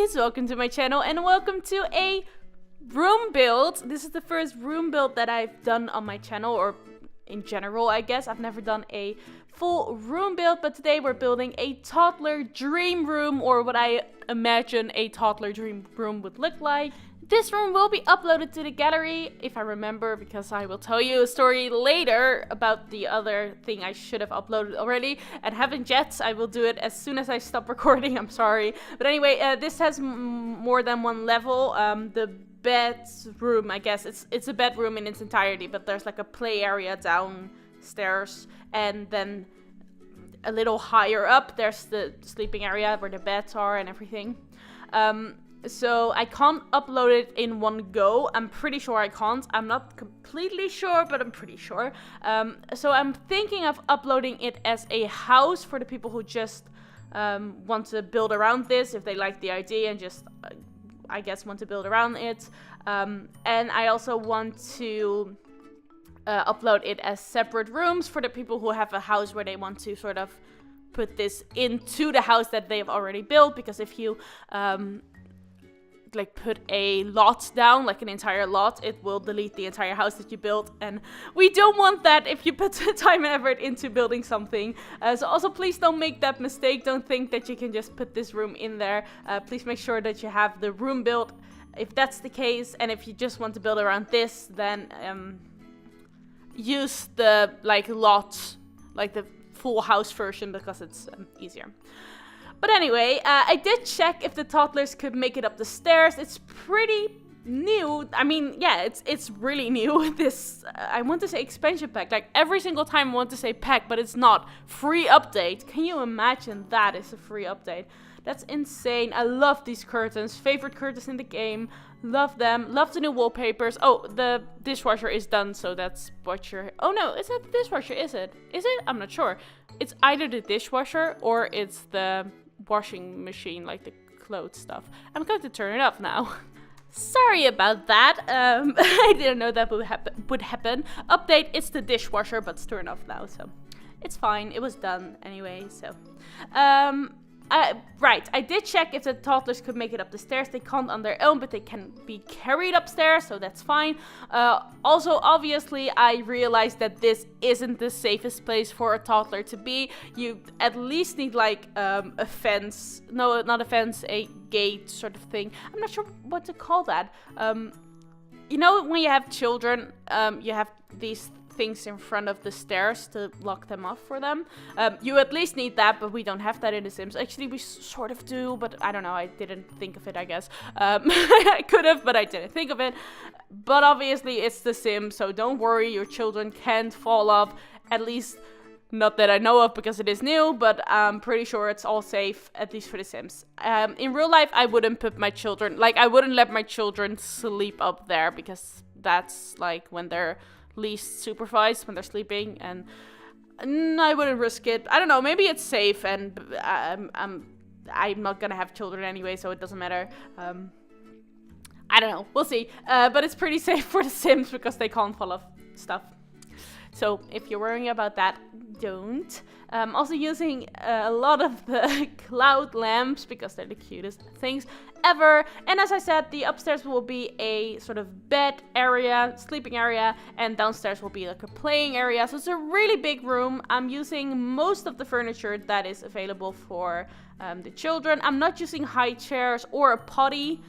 guys, welcome to my channel and welcome to a room build. This is the first room build that I've done on my channel, or in general I guess. I've never done a full room build, but today we're building a toddler dream room, or what I imagine a toddler dream room would look like. This room will be uploaded to the gallery, if I remember, because I will tell you a story later about the other thing I should have uploaded already, and haven't yet. I will do it as soon as I stop recording, I'm sorry. But anyway, this has more than one level. The bedroom, I guess, it's a bedroom in its entirety, but there's like a play area downstairs, and then a little higher up, there's the sleeping area where the beds are and everything. So I can't upload it in one go. I'm pretty sure I can't. I'm not completely sure, but I'm pretty sure. So I'm thinking of uploading it as a house for the people who just want to build around this, if they like the idea and just, I guess, want to build around it. And I also want to upload it as separate rooms for the people who have a house where they want to sort of put this into the house that they've already built, because if you like put a lot down, like an entire lot, it will delete the entire house that you built, and we don't want that if you put time and effort into building something. So also please don't make that mistake. Don't think that you can just put this room in there. Please make sure that you have the room built if that's the case, and if you just want to build around this, then use the lot, like the full house version, because it's easier. But anyway, I did check if the toddlers could make it up the stairs. It's pretty new. I mean, yeah, it's really new. This, I want to say expansion pack. Like, every single time I want to say pack, but it's not. Free update. Can you imagine that is a free update? That's insane. I love these curtains. Favorite curtains in the game. Love them. Love the new wallpapers. Oh, the dishwasher is done, so that's what you're... Oh no, it's not the dishwasher, is it? Is it? I'm not sure. It's either the dishwasher or it's the washing machine, like the clothes stuff. I'm going to turn it off now. Sorry about that. I didn't know that would happen. Update, it's the dishwasher, but it's turned off now, so it's fine. It was done anyway, so. Right, I did check if the toddlers could make it up the stairs. They can't on their own, but they can be carried upstairs, so that's fine. Also, obviously, I realized that this isn't the safest place for a toddler to be. You at least need, like, a fence. No, not a fence, a gate sort of thing. I'm not sure what to call that. You know, when you have children, you have these things in front of the stairs to lock them off for them. You at least need that, but we don't have that in The Sims. Actually, we sort of do, but I don't know. I didn't think of it, I guess. I could have, but I didn't think of it. But obviously, it's The Sims, so don't worry. Your children can't fall off. At least, not that I know of, because it is new, but I'm pretty sure it's all safe, at least for The Sims. In real life, I wouldn't put my children... Like, I wouldn't let my children sleep up there, because that's, like, when they're least supervised, when they're sleeping, and I wouldn't risk it. I don't know, maybe it's safe, and I'm not gonna have children anyway, so it doesn't matter. I don't know, we'll see. But it's pretty safe for The Sims because they can't fall off stuff. So if you're worrying about that, don't. Also using a lot of the cloud lamps because they're the cutest things ever. And as I said, the upstairs will be a sort of bed area, sleeping area, and downstairs will be like a playing area. So it's a really big room. I'm using most of the furniture that is available for the children. I'm not using high chairs or a potty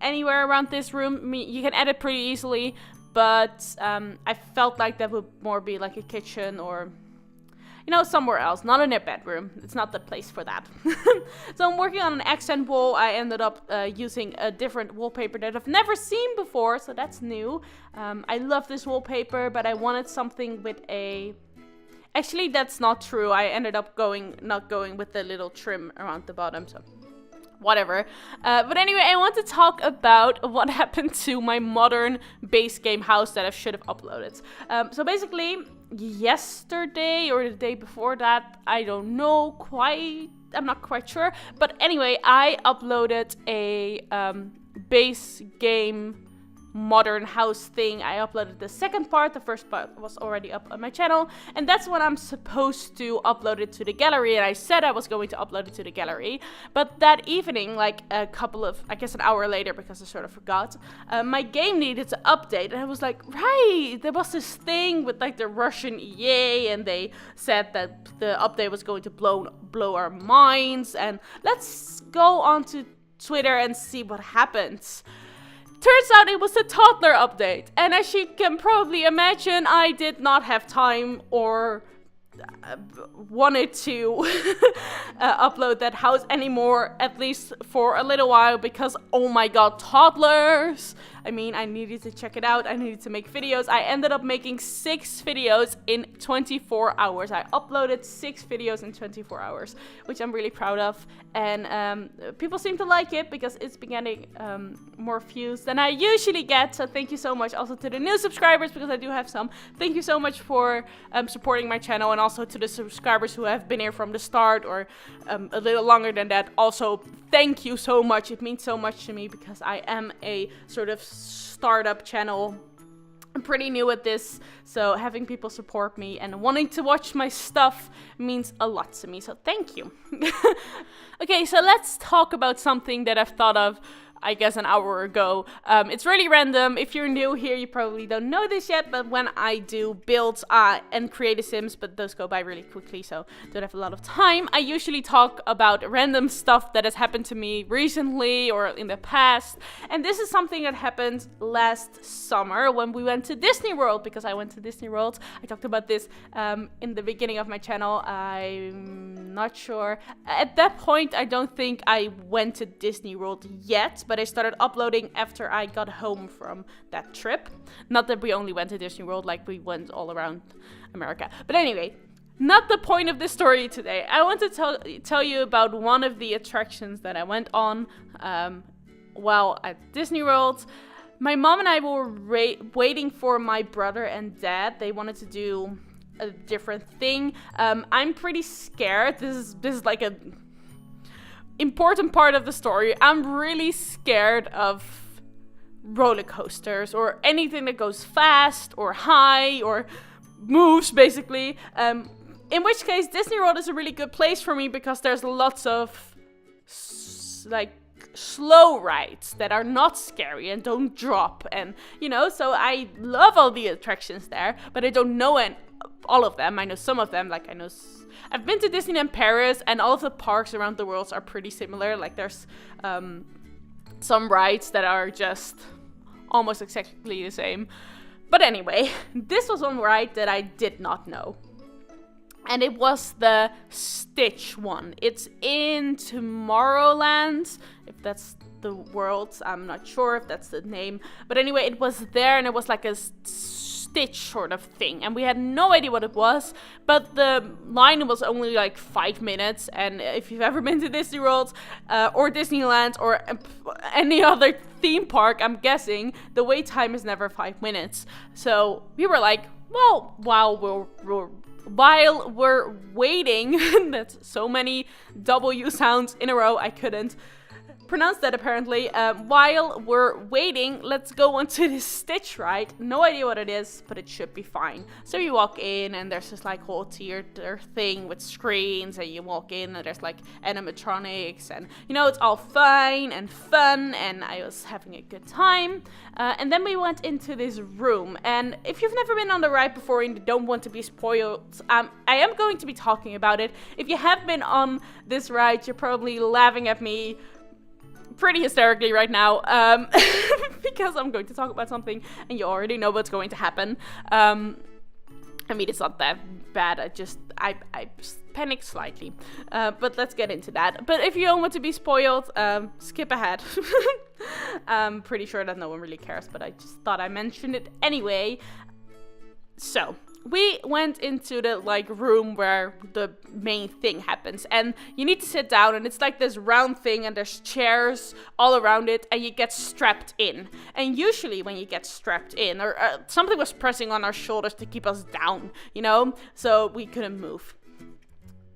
anywhere around this room. I mean, you can add it pretty easily, but I felt like that would more be like a kitchen or, you know, somewhere else, not in a bedroom. It's not the place for that. So I'm working on an accent wall. I ended up using a different wallpaper that I've never seen before, so that's new. I love this wallpaper, but I wanted something with a... Actually, that's not true. I ended up not going with the little trim around the bottom, so whatever. But anyway, I want to talk about what happened to my modern base game house that I should have uploaded. So basically, yesterday or the day before that, I don't know quite, I'm not quite sure. But anyway, I uploaded a base game modern house thing. I uploaded the second part. The first part was already up on my channel, and that's when I'm supposed to upload it to the gallery, and I said I was going to upload it to the gallery. But that evening, like a couple of, I guess an hour later, because I sort of forgot, my game needed to update, and I was like, right, there was this thing with like the Russian EA, and they said that the update was going to blow our minds, and let's go on to Twitter and see what happens. Turns out it was the Toddler update, and as you can probably imagine, I did not have time or wanted to upload that house anymore, at least for a little while, because oh my god, toddlers! I mean, I needed to check it out, I needed to make videos. I ended up making 6 videos in 24 hours. I uploaded 6 videos in 24 hours, which I'm really proud of, and people seem to like it because it's been getting more views than I usually get, so thank you so much. Also to the new subscribers, because I do have some. Thank you so much for supporting my channel, and also to the subscribers who have been here from the start or a little longer than that. Also, thank you so much. It means so much to me because I am a sort of startup channel. I'm pretty new at this, so having people support me and wanting to watch my stuff means a lot to me, so thank you. Okay, so let's talk about something that I've thought of, I guess, an hour ago. It's really random. If you're new here, you probably don't know this yet, but when I do builds and create a Sims, but those go by really quickly, so don't have a lot of time, I usually talk about random stuff that has happened to me recently or in the past. And this is something that happened last summer when we went to Disney World, because I went to Disney World. I talked about this in the beginning of my channel. I'm not sure. At that point, I don't think I went to Disney World yet, but I started uploading after I got home from that trip. Not that we only went to Disney World, like we went all around America. But anyway, not the point of this story today. I want to tell you about one of the attractions that I went on while at Disney World. My mom and I were waiting for my brother and dad. They wanted to do a different thing. I'm pretty scared. This is like a important part of the story. I'm really scared of roller coasters or anything that goes fast or high or moves, basically. In which case, Disney World is a really good place for me because there's lots of like slow rides that are not scary and don't drop, and you know, so I love all the attractions there, but I don't know all of them. I know some of them, like I've been to Disneyland Paris, and all of the parks around the world are pretty similar. Like there's some rides that are just almost exactly the same. But anyway, this was one ride that I did not know. And it was the Stitch one. It's in Tomorrowland, if that's the world. I'm not sure if that's the name. But anyway, it was there, and it was like a Stitch sort of thing, and we had no idea what it was, but the line was only like 5 minutes, and if you've ever been to Disney World or Disneyland or any other theme park, I'm guessing the wait time is never 5 minutes. So we were like, well, while we're waiting, that's so many W sounds in a row, I couldn't pronounce that apparently. While we're waiting, let's go onto this Stitch ride. No idea what it is, but it should be fine. So you walk in, and there's this like whole theater thing with screens, and you walk in, and there's like animatronics, and you know, it's all fine and fun, and I was having a good time. And then we went into this room, and if you've never been on the ride before and you don't want to be spoiled, I am going to be talking about it. If you have been on this ride, you're probably laughing at me pretty hysterically right now, because I'm going to talk about something and you already know what's going to happen. I mean, it's not that bad, I just panicked slightly, but let's get into that. But if you don't want to be spoiled, skip ahead. I'm pretty sure that no one really cares, but I just thought I mentioned it anyway. So we went into the like room where the main thing happens, and you need to sit down, and it's like this round thing, and there's chairs all around it, and you get strapped in. And usually when you get strapped in, or something was pressing on our shoulders to keep us down, you know, so we couldn't move.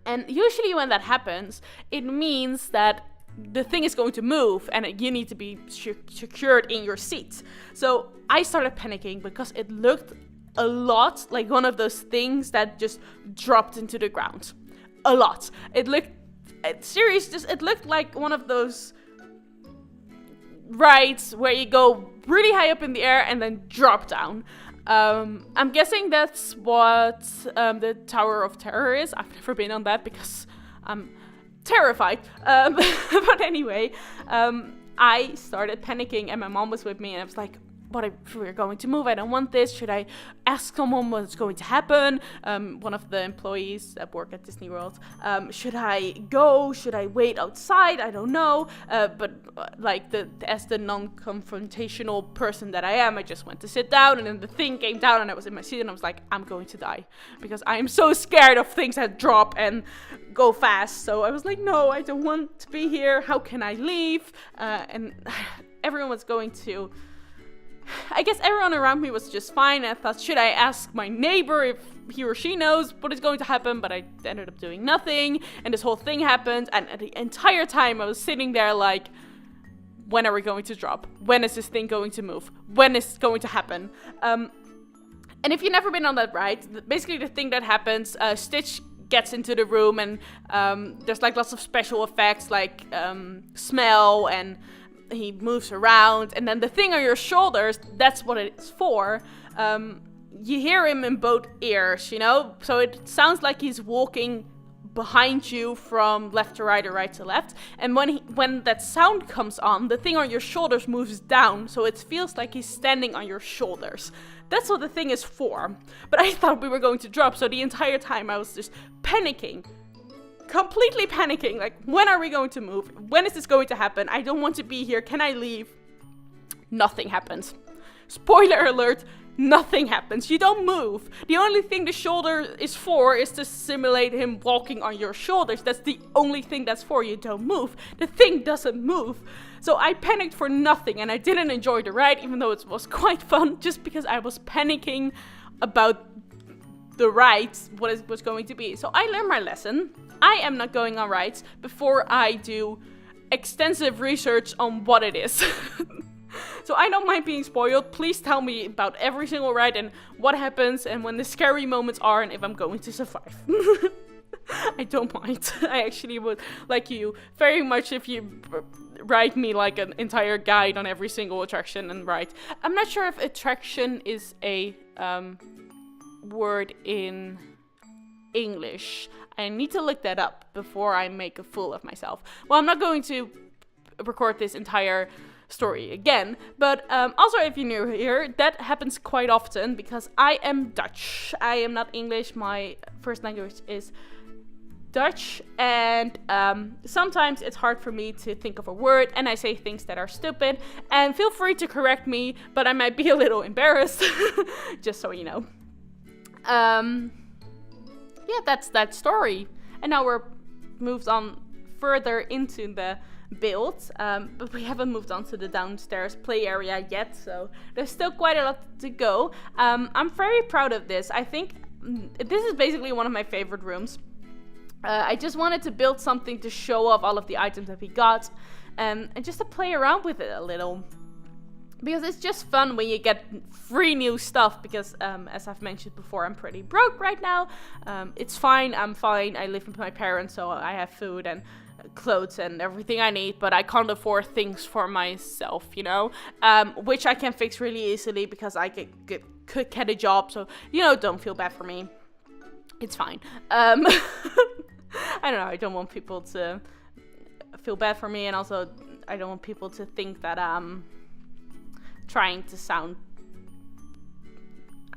And usually when that happens, it means that the thing is going to move and you need to be secured in your seat. So I started panicking because it looked a lot like one of those things that just dropped into the ground. A lot. It looked it looked like one of those rides where you go really high up in the air and then drop down. I'm guessing that's what the Tower of Terror is. I've never been on that because I'm terrified. But anyway, I started panicking and my mom was with me and I was like, what if we're going to move? I don't want this. Should I ask someone what's going to happen? One of the employees that work at Disney World. Should I go? Should I wait outside? I don't know. But as the non-confrontational person that I am, I just went to sit down and then the thing came down and I was in my seat and I was like, I'm going to die. Because I am so scared of things that drop and go fast. So I was like, no, I don't want to be here. How can I leave? And everyone was going to... I guess everyone around me was just fine. I thought, should I ask my neighbor if he or she knows what is going to happen? But I ended up doing nothing. And this whole thing happened. And the entire time I was sitting there like, when are we going to drop? When is this thing going to move? When is it going to happen? And if you've never been on that ride, basically the thing that happens, Stitch gets into the room and there's like lots of special effects like smell and... he moves around, and then the thing on your shoulders, that's what it's for. You hear him in both ears, you know? So it sounds like he's walking behind you from left to right or right to left. And when that sound comes on, the thing on your shoulders moves down, so it feels like he's standing on your shoulders. That's what the thing is for. But I thought we were going to drop, so the entire time I was just panicking. Completely panicking, like, when are we going to move? When is this going to happen? I don't want to be here. Can I leave? Nothing happens. Spoiler alert, nothing happens. You don't move. The only thing the shoulder is for is to simulate him walking on your shoulders. That's the only thing that's for. You don't move. The thing doesn't move. So I panicked for nothing and I didn't enjoy the ride, even though it was quite fun, just because I was panicking about the ride, what it was going to be. So I learned my lesson. I am not going on rides before I do extensive research on what it is. So I don't mind being spoiled. Please tell me about every single ride and what happens and when the scary moments are and if I'm going to survive. I don't mind. I actually would like you very much if you write me like an entire guide on every single attraction and ride. I'm not sure if attraction is a word in English. I need to look that up before I make a fool of myself. Well, I'm not going to record this entire story again, but also if you're new here, that happens quite often because I am Dutch. I am not English. My first language is Dutch, and sometimes it's hard for me to think of a word and I say things that are stupid, and feel free to correct me, but I might be a little embarrassed, just so you know. Yeah, that's that story. And now we're moved on further into the build, but we haven't moved on to the downstairs play area yet, so there's still quite a lot to go. I'm very proud of this. I think this is basically one of my favorite rooms. I just wanted to build something to show off all of the items that we got, and just to play around with it a little. Because it's just fun when you get free new stuff, because as I've mentioned before, I'm pretty broke right now. It's fine, I'm fine, I live with my parents, so I have food and clothes and everything I need, but I can't afford things for myself, you know? Which I can fix really easily because I could get a job, so, you know, don't feel bad for me. It's fine. I don't know, I don't want people to feel bad for me, and also I don't want people to think that trying to sound,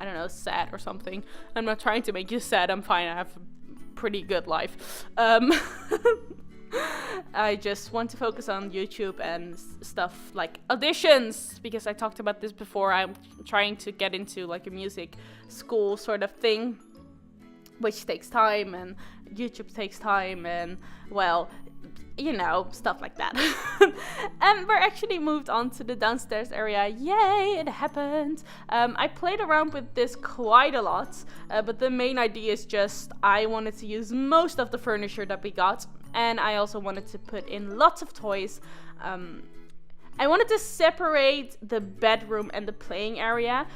I don't know, sad or something. I'm not trying to make you sad, I'm fine, I have a pretty good life. I just want to focus on YouTube and stuff like auditions, because I talked about this before. I'm trying to get into like a music school sort of thing, which takes time, and YouTube takes time, and well, you know, stuff like that. And we're actually moved on to the downstairs area. Yay, it happened. I played around with this quite a lot, but the main idea is just I wanted to use most of the furniture that we got, and I also wanted to put in lots of toys. I wanted to separate the bedroom and the playing area,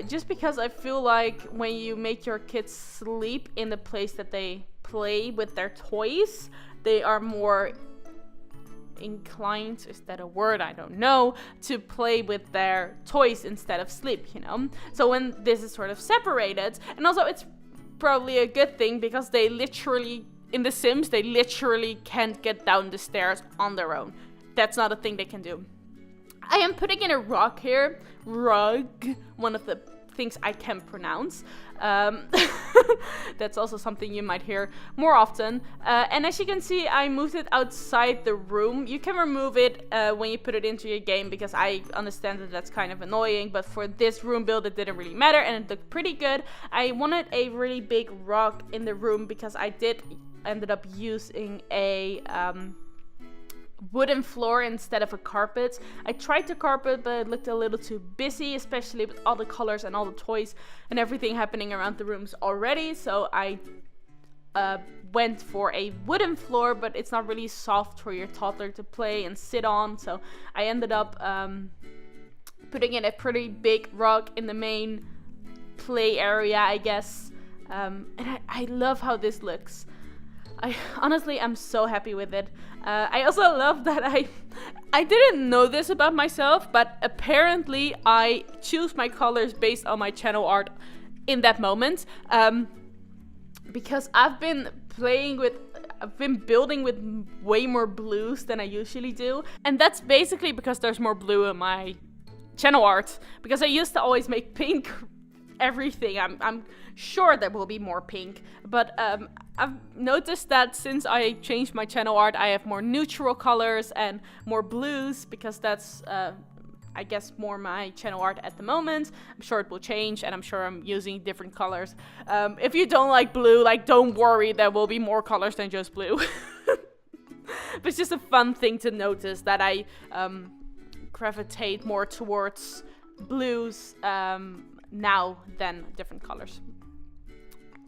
just because I feel like when you make your kids sleep in the place that they play with their toys, they are more inclined, is that a word? I don't know, to play with their toys instead of sleep, you know? So when this is sort of separated, and also it's probably a good thing because they literally, in The Sims, they literally can't get down the stairs on their own. That's not a thing they can do. I am putting in a rug here. Rug, one of the things I can pronounce. That's also something you might hear more often. And as you can see, I moved it outside the room. You can remove it when you put it into your game, because I understand that that's kind of annoying. But for this room build, it didn't really matter, and it looked pretty good. I wanted a really big rug in the room because I ended up using a wooden floor instead of a carpet. I tried the carpet, but it looked a little too busy, especially with all the colors and all the toys and everything happening around the rooms already. So I went for a wooden floor, but it's not really soft for your toddler to play and sit on. So I ended up putting in a pretty big rug in the main play area, I guess. And I love how this looks. Honestly, I'm so happy with it. I also love that I didn't know this about myself, but apparently I choose my colors based on my channel art in that moment. Because I've been building with way more blues than I usually do. And that's basically because there's more blue in my channel art. Because I used to always make pink everything. I'm sure there will be more pink, but I've noticed that since I changed my channel art, I have more neutral colors and more blues, because that's I guess more my channel art at the moment. I'm sure it will change, and I'm sure I'm using different colors. If you don't like blue, like, don't worry, there will be more colors than just blue. But it's just a fun thing to notice that I gravitate more towards blues now than different colors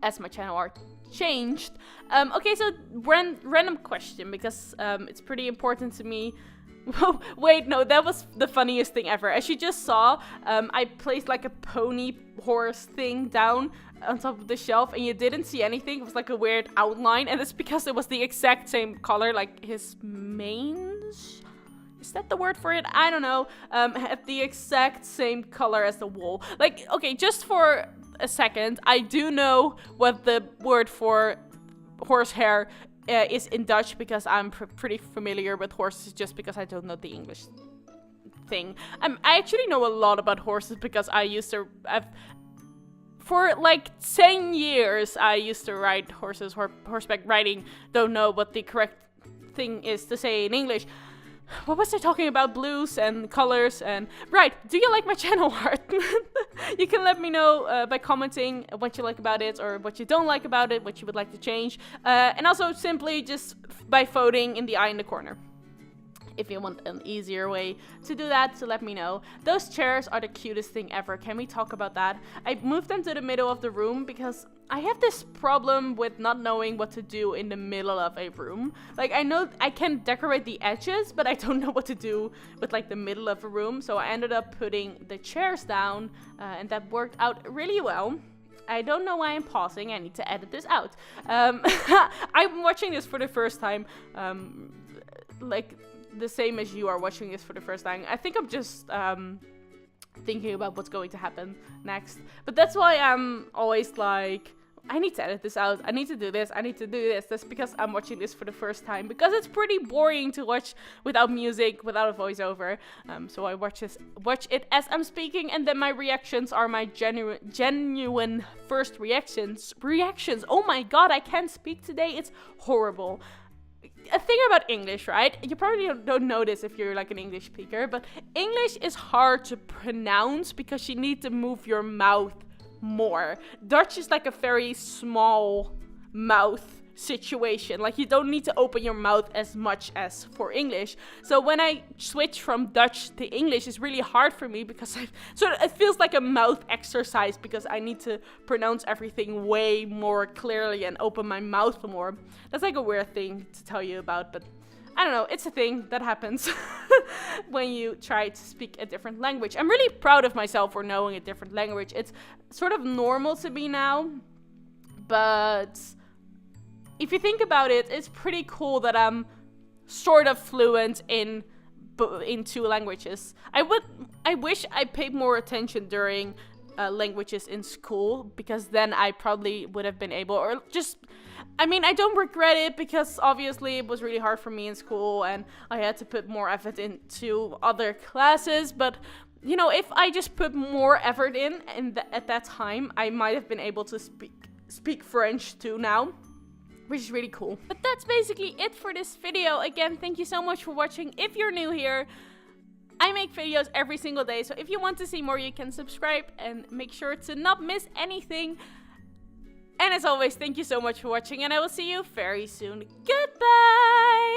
as my channel art changed. Okay, so random question, because it's pretty important to me. Wait, no, that was the funniest thing ever. As you just saw, I placed like a pony horse thing down on top of the shelf, and you didn't see anything. It was like a weird outline, and it's because it was the exact same color, like his manes. Is that the word for it? I don't know. Had the exact same color as the wall. Like, okay, just for a second, I do know what the word for horsehair is in Dutch, because I'm pretty familiar with horses, just because I don't know the English thing. I actually know a lot about horses because for like 10 years I used to ride horses, horseback riding. Don't know what the correct thing is to say in English. What was I talking about? Blues and colors and... Right, do you like my channel art? You can let me know by commenting what you like about it, or what you don't like about it, what you would like to change. And also simply just by voting in the eye in the corner. If you want an easier way to do that, so let me know. Those chairs are the cutest thing ever. Can we talk about that? I moved them to the middle of the room because I have this problem with not knowing what to do in the middle of a room. Like, I know I can decorate the edges, but I don't know what to do with like the middle of a room. So I ended up putting the chairs down, and that worked out really well. I don't know why I'm pausing. I need to edit this out. I'm watching this for the first time. Like, the same as you are watching this for the first time. I think I'm just thinking about what's going to happen next. But that's why I'm always like, I need to edit this out. I need to do this. I need to do this. That's because I'm watching this for the first time. Because it's pretty boring to watch without music, without a voiceover. So I watch it as I'm speaking, and then my reactions are my genuine first reactions. Oh my god, I can't speak today. It's horrible. A thing about English, right? You probably don't know this if you're like an English speaker, but English is hard to pronounce because you need to move your mouth more. Dutch is like a very small mouth situation. Like, you don't need to open your mouth as much as for English. So when I switch from Dutch to English, it's really hard for me because it feels like a mouth exercise because I need to pronounce everything way more clearly and open my mouth more. That's like a weird thing to tell you about, but I don't know, it's a thing that happens when you try to speak a different language. I'm really proud of myself for knowing a different language. It's sort of normal to me now, but if you think about it, it's pretty cool that I'm sort of fluent in 2 languages. I wish I paid more attention during languages in school, because then I probably would have been able, or just, I mean, I don't regret it because obviously it was really hard for me in school and I had to put more effort into other classes, but you know, if I just put more effort in at that time, I might have been able to speak French too now, which is really cool. But that's basically it for this video. Again, thank you so much for watching. If you're new here, I make videos every single day, so if you want to see more, you can subscribe and make sure to not miss anything. And as always, thank you so much for watching, and I will see you very soon. Goodbye!